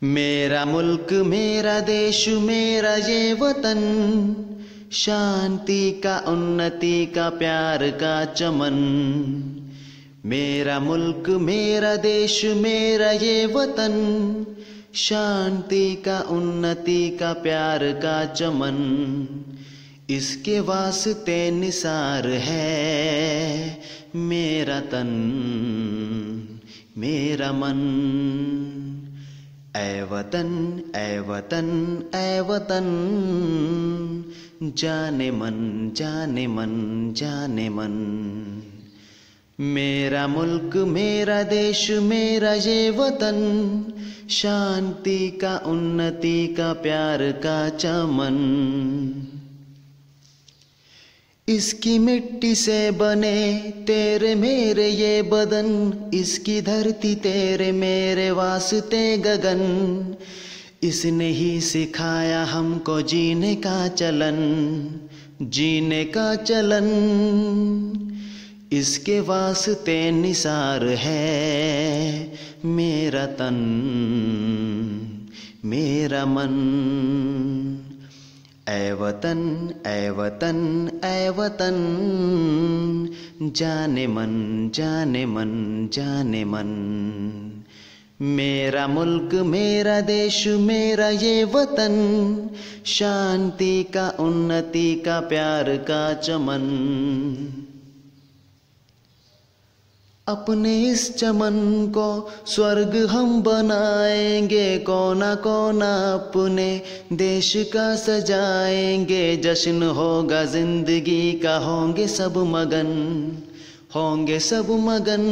मेरा मुल्क मेरा देश मेरा ये वतन, शांति का उन्नति का प्यार का चमन। मेरा मुल्क मेरा देश मेरा ये वतन, शांति का उन्नति का प्यार का चमन। इसके वास्ते निसार है मेरा तन मेरा मन। ऐ वतन ऐ वतन ऐ वतन, जाने मन जाने मन जाने मन। मेरा मुल्क मेरा देश मेरा ये वतन, शांति का उन्नति का प्यार का चमन। इसकी मिट्टी से बने तेरे मेरे ये बदन, इसकी धरती तेरे मेरे वास्ते गगन। इसने ही सिखाया हमको जीने का चलन, जीने का चलन। इसके वास्ते निसार है मेरा तन मेरा मन। ऐ वतन ऐ वतन ऐ वतन, जाने मन जाने मन जाने मन। मेरा मुल्क मेरा देश मेरा ये वतन, शांति का उन्नति का प्यार का चमन। अपने इस चमन को स्वर्ग हम बनाएंगे, कोना कोना अपने देश का सजाएंगे। जश्न होगा जिंदगी का, होंगे सब मगन होंगे सब मगन।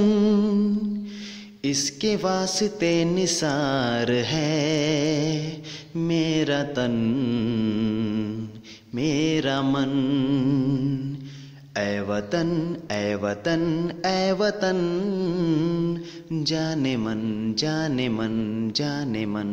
इसके वास्ते निसार है मेरा तन मेरा मन। ऐ वतन ऐ वतन ऐ वतन, जाने मन जाने मन जाने मन।